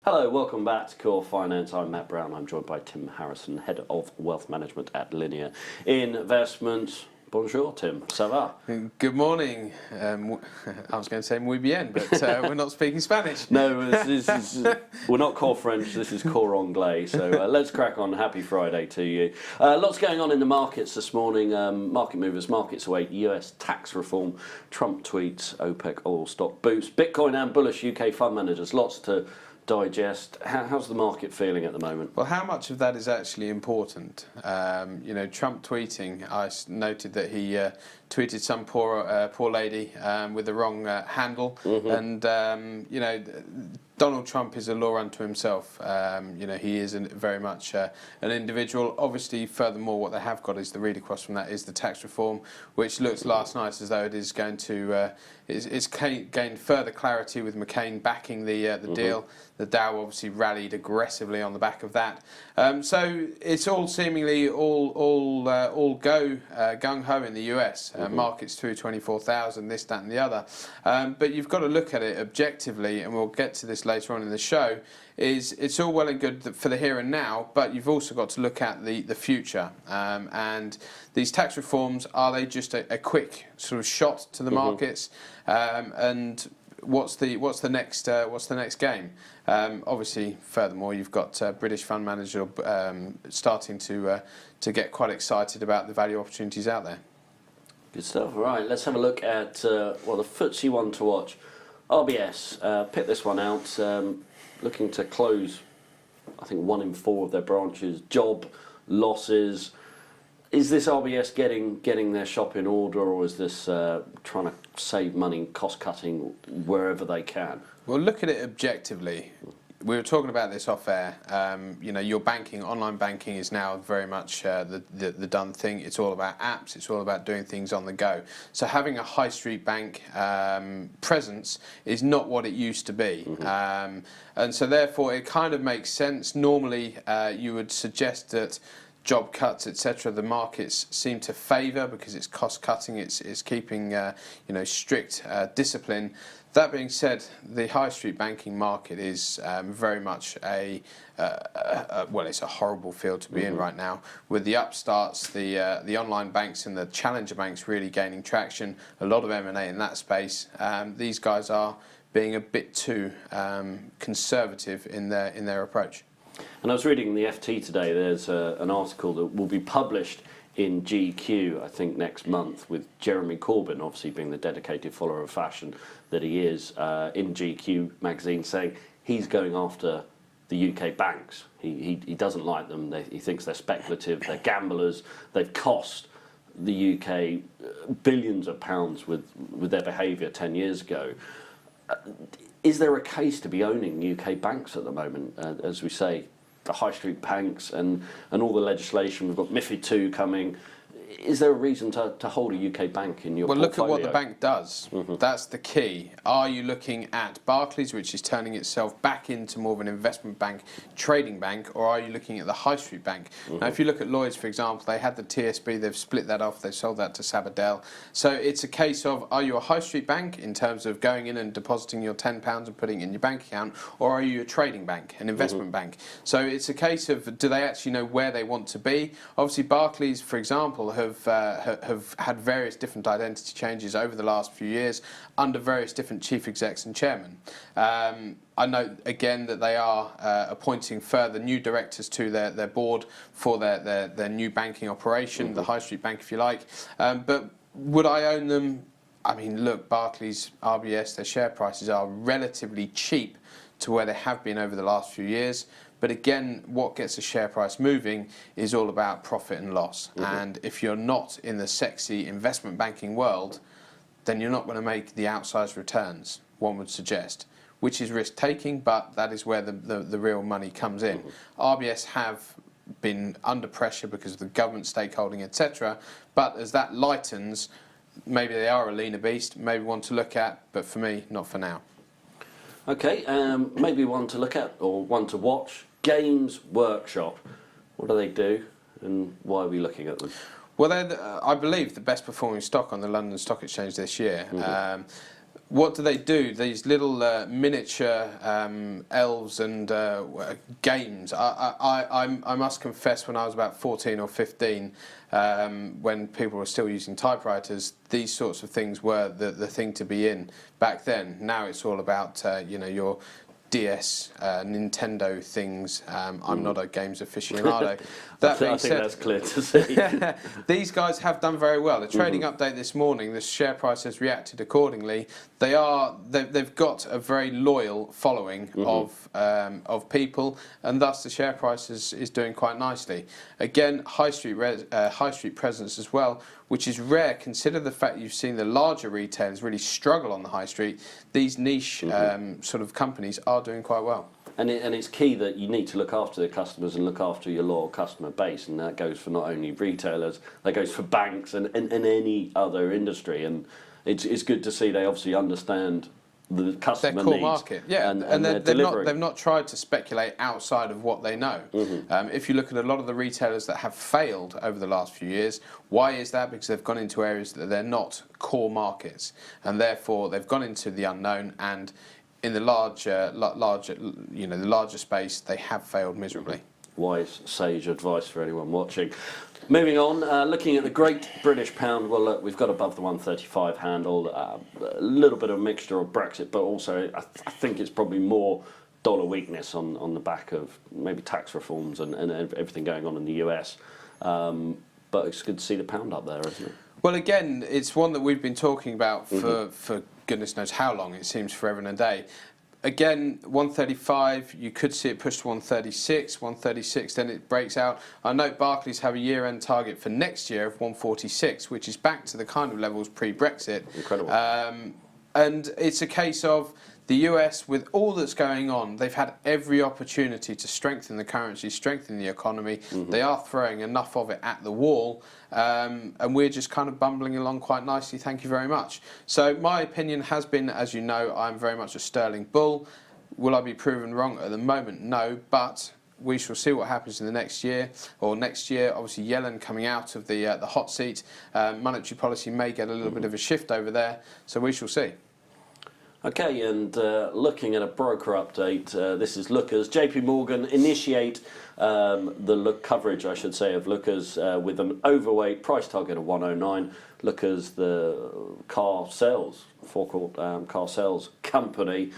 Hello, welcome back to Core Finance. I'm Matt Brown. I'm joined by Tim Harrison, Head of Wealth Management at Linear Investments. Bonjour, Tim. Ça va? Good morning. I was going to say muy bien, but we're not speaking Spanish. No, we're not core French. This is core Anglais. So let's crack on. Happy Friday to you. Lots going on in the markets this morning. Market movers, markets await US tax reform. Trump tweets, OPEC oil stock boost. Bitcoin and bullish UK fund managers. Lots to digest. How's the market feeling at the moment? Well, how much of that is actually important? Trump tweeting, I noted that he tweeted some poor lady with the wrong handle, and Donald Trump is a law unto himself. He is very much an individual. Obviously, furthermore, what they have got is the read across from that is the tax reform, which looks last night as though it is going to it's gained further clarity with McCain backing the deal. The Dow obviously rallied aggressively on the back of that. So it's all seemingly all go gung ho in the US. Markets through 24,000, this, that, and the other. But you've got to look at it objectively, and we'll get to this later on in the show. It's all well and good for the here and now, but you've also got to look at the future. And these tax reforms, are they just a quick sort of shot to the markets? And what's the next game? Obviously, furthermore, you've got British fund managers starting to get quite excited about the value opportunities out there. Good stuff. All right, let's have a look at the FTSE one to watch. RBS, pick this one out. Looking to close, I think 1 in 4 of their branches. Job losses. Is this RBS getting their shop in order, or is this trying to save money, cost cutting wherever they can? Well, look at it objectively. We were talking about this off air. Your banking, online banking, is now very much the done thing. It's all about apps. It's all about doing things on the go. So having a high street bank presence is not what it used to be. And so therefore it kind of makes sense. Normally you would suggest that job cuts, etc., the markets seem to favour because it's cost cutting, it's keeping strict discipline. That being said, the high street banking market is very much it's a horrible field to be in right now, with the upstarts, the online banks and the challenger banks really gaining traction. A lot of M&A in that space. These guys are being a bit too conservative in their approach. And I was reading in the FT today, there's an article that will be published in GQ, I think, next month, with Jeremy Corbyn, obviously being the dedicated follower of fashion that he is, in GQ magazine, saying he's going after the UK banks. He doesn't like them. He thinks they're speculative, they're gamblers, they've cost the UK billions of pounds with their behaviour 10 years ago. Is there a case to be owning UK banks at the moment? As we say, the high street banks and all the legislation, we've got MiFID II coming. Is there a reason to hold a UK bank in your portfolio? Well, look at what the bank does. That's the key. Are you looking at Barclays, which is turning itself back into more of an investment bank, trading bank, or are you looking at the high street bank? Now, if you look at Lloyds, for example, they had the TSB, they've split that off, they've sold that to Sabadell. So it's a case of, are you a high street bank in terms of going in and depositing your £10 and putting it in your bank account, or are you a trading bank, an investment bank? So it's a case of, do they actually know where they want to be? Obviously, Barclays, for example, have had various different identity changes over the last few years under various different chief execs and chairmen. I know again that they are appointing further new directors to their board for their new banking operation, the high street bank, if you like. But would I own them? I mean, look, Barclays, RBS, their share prices are relatively cheap to where they have been over the last few years. But again, what gets a share price moving is all about profit and loss. And if you're not in the sexy investment banking world, then you're not going to make the outsized returns, one would suggest, which is risk-taking, but that is where the real money comes in. RBS have been under pressure because of the government stakeholding, etc. But as that lightens, maybe they are a leaner beast, maybe one to look at, but for me, not for now. Okay, maybe one to look at or one to watch. Games Workshop. What do they do, and why are we looking at them? Well, they're, I believe, the best performing stock on the London Stock Exchange this year. What do they do? These little miniature elves and games. I must confess, when I was about 14 or 15, when people were still using typewriters, these sorts of things were the thing to be in back then. Now it's all about your DS, Nintendo things. I'm not a games aficionado. I think that's clear to see. These guys have done very well. The trading update this morning, the share price has reacted accordingly. They've got a very loyal following of people, and thus the share price is doing quite nicely. Again, high street presence as well, which is rare. Consider the fact you've seen the larger retailers really struggle on the high street. These niche sort of companies are doing quite well. And it's key that you need to look after the customers and look after your loyal customer base, and that goes for not only retailers, that goes for banks and any other industry. And it's good to see they obviously understand the customer their core needs. market, yeah, and they've not tried to speculate outside of what they know. If you look at a lot of the retailers that have failed over the last few years, why is that? Because they've gone into areas that they're not core markets, and therefore they've gone into the unknown, and in the larger space, they have failed miserably. Wise, sage advice for anyone watching. Moving on, looking at the Great British Pound, well, look, we've got above the 135 handle, a little bit of a mixture of Brexit, but also I think it's probably more dollar weakness on the back of maybe tax reforms and everything going on in the US. But it's good to see the pound up there, isn't it? Well, again, it's one that we've been talking about for goodness knows how long. It seems forever and a day. Again, 135, you could see it push to 136, 136, then it breaks out. I note Barclays have a year-end target for next year of 146, which is back to the kind of levels pre-Brexit. Incredible. And it's a case of the US, with all that's going on, they've had every opportunity to strengthen the currency, strengthen the economy. They are throwing enough of it at the wall, and we're just kind of bumbling along quite nicely, thank you very much. So my opinion has been, as you know, I'm very much a sterling bull. Will I be proven wrong at the moment? No, but we shall see what happens in the next year, or next year. Obviously, Yellen coming out of the hot seat, monetary policy may get a little bit of a shift over there, so we shall see. Okay, and looking at a broker update, this is Lookers. JP Morgan initiate the coverage, I should say, of Lookers with an overweight price target of 109. Lookers, the car sales, forecourt car sales company.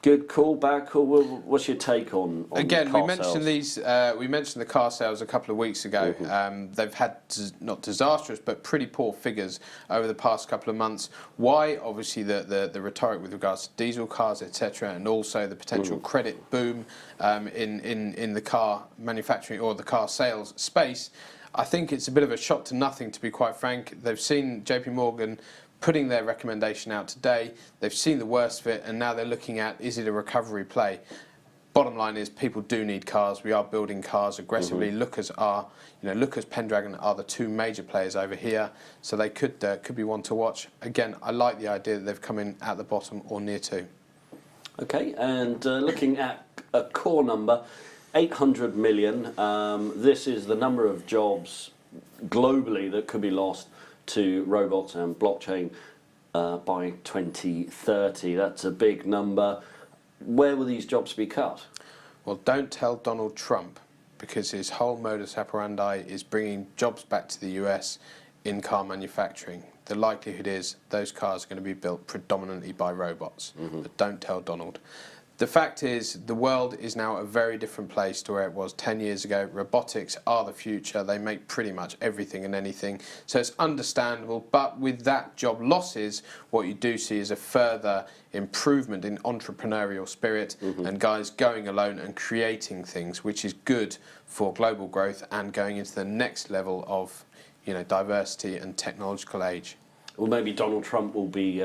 Good call, bad call. What's your take on again? Car We mentioned sales? we mentioned the car sales a couple of weeks ago. They've had not disastrous, but pretty poor figures over the past couple of months. Why? Obviously, the rhetoric with regards to diesel cars, etc., and also the potential credit boom in the car manufacturing or the car sales space. I think it's a bit of a shot to nothing, to be quite frank. They've seen JP Morgan putting their recommendation out today. They've seen the worst of it, and now they're looking at, is it a recovery play? Bottom line is, people do need cars. We are building cars aggressively. Lookers are, Lookers, Pendragon are the two major players over here, so they could be one to watch. Again, I like the idea that they've come in at the bottom or near to. Okay, and looking at a core number, 800 million. This is the number of jobs globally that could be lost to robots and blockchain by 2030. That's a big number. Where will these jobs be cut? Well, don't tell Donald Trump, because his whole modus operandi is bringing jobs back to the US in car manufacturing. The likelihood is those cars are going to be built predominantly by robots. But don't tell Donald. The fact is, the world is now a very different place to where it was 10 years ago. Robotics are the future. They make pretty much everything and anything. So it's understandable. But with that job losses, what you do see is a further improvement in entrepreneurial spirit and guys going alone and creating things, which is good for global growth and going into the next level of diversity and technological age. Well, maybe Donald Trump will be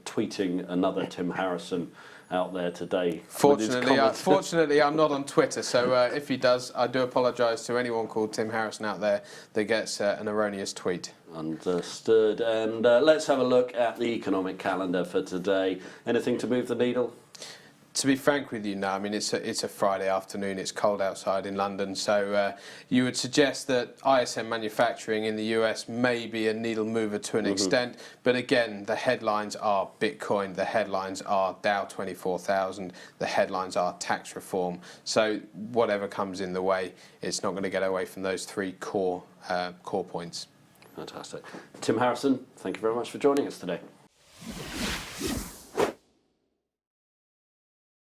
tweeting another Tim Harrison out there today. Fortunately, I'm not on Twitter, so if he does, I do apologise to anyone called Tim Harrison out there that gets an erroneous tweet. Understood. And let's have a look at the economic calendar for today. Anything to move the needle? To be frank with you, no. I mean, it's a Friday afternoon. It's cold outside in London, so you would suggest that ISM manufacturing in the US may be a needle mover to an extent. But again, the headlines are Bitcoin. The headlines are Dow 24,000. The headlines are tax reform. So whatever comes in the way, it's not going to get away from those three core points. Fantastic. Tim Harrison, thank you very much for joining us today.